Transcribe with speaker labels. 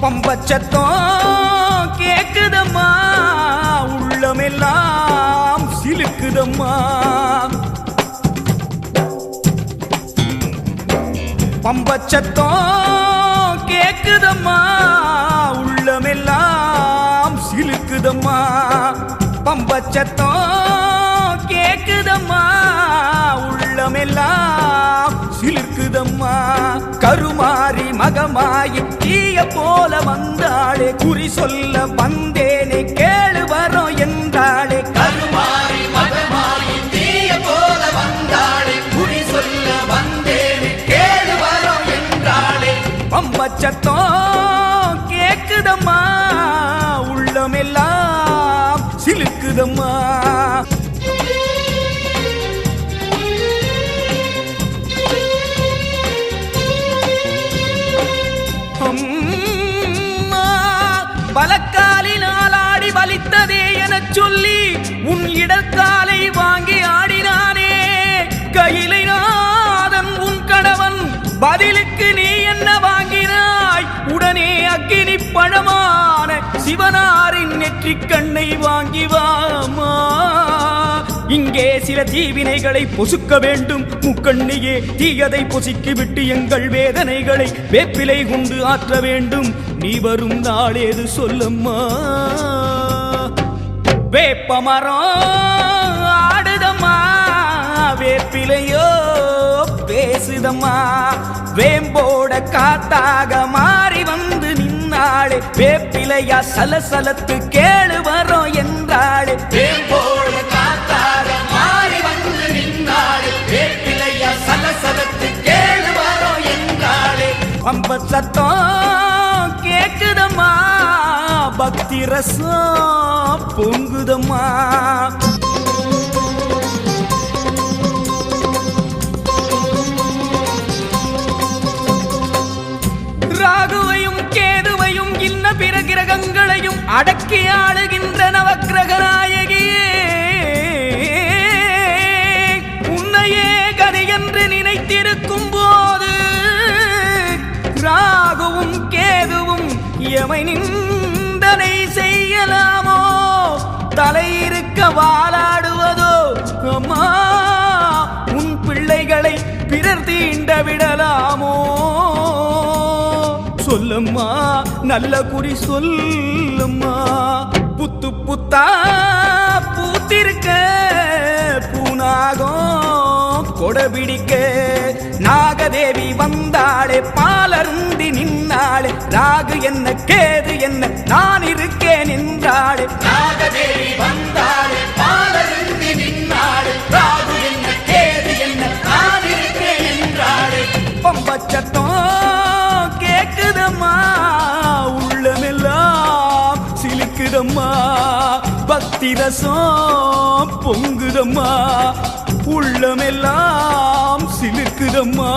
Speaker 1: பம்பச்சத்தம் கேக்குதம்மா, உள்ளமெல்லாம் சிலுக்குதம்மா. பம்பச்சத்தம் கேக்குதம்மா, உள்ளமெல்லாம் சிலுக்குதம்மா. பம்பச்சத்தம் கேக்குதம்மா, உள்ளமெல்லாம் சிலுக்குதம்மா. கருமாறி மகமாயி தீய போல வந்தாளே, குறி சொல்ல வந்தேனே கேளு வரோம் என்றாளே.
Speaker 2: கருமாறி மகமாயி தீய போல வந்தாளே, குறி சொல்ல வந்தேனே கேளு வரோம் என்றாளே.
Speaker 1: பம்பச்சத்தம் கேக்குதம்மா, உள்ளமெல்லாம் சிலுக்குதம்மா. பலக்காலினால் ஆடி வலித்ததே எனச் சொல்லி உன் இடக்காலை வாங்கி ஆடினானே. கையிலை நாதன் உன் கணவன், பதிலுக்கு நீ என்ன வாங்கினாய்? உடனே அக்கினி பழமான சிவனாரின் நெற்றிக் கண்ணை வாங்கி வாமா. இங்கே சில தீவினைகளை பொசுக்க வேண்டும், முக்கண்ணியே தீயதை பொசுக்கி விட்டு எங்கள் வேதனைகளை வேப்பிலை கொண்டு ஆற்ற வேண்டும். நீ வரும் நாளேது சொல்லம்மா. வேப்பமரம் ஆடுதம்மா, வேப்பிலையோ பேசுதம்மா. வேம்போட காத்தாக மாறி வந்து நின்னாளே, வேப்பிலையா சலசலத்து கேளு வரோம் என்றாளே.
Speaker 2: வேம்போட காத்தாக மாறி வந்து நின்னாளே, வேப்பிலையா சலசலத்து கேளு வரோம் என்றாளே.
Speaker 1: பம்பச்சத்தம் கேக்குதம்மா, பக்தி ரசம் பொங்குதம்மா. ராகுவையும் கேதுவையும் இன்ன பிற கிரகங்களையும் அடக்கி ஆளுகின்ற நவக்கிரக நாயகியே, உன்னையே கதி என்று நினைத்திருக்கும் போது ராகுவும் கேதுவும் எமை நிந்தனை செய்யலாமோ? தலையிருக்க வாளாடுவதோ? அம்மா, உன் பிள்ளைகளை பிறர் தீண்ட விடலாமோ? சொல்லம்மா, நல்ல குறி சொல்லம்மா. புத்து புத்தா பூத்திருக்க பூனாகம் கொடபிடிக்க நாகதேவி வந்தாளே, பாலருந்தி நின்னாளே. ராகு என்ன கேது என்ன நான் இருக்கேன் என்றாளே.
Speaker 2: நாகதேவி வந்தாளே, பாலருந்தி நின்னாளே. ராகு என்ன கேது என்ன நான் இருக்கேன் என்றாளே.
Speaker 1: பம்பச்சத்தம் கேக்குதம்மா, உள்ளமெல்லாம் சிலுக்குதம்மா. பக்தி ரசம் பொங்குதம்மா, உள்ளமெல்லாம் சிலுக்குதம்மா.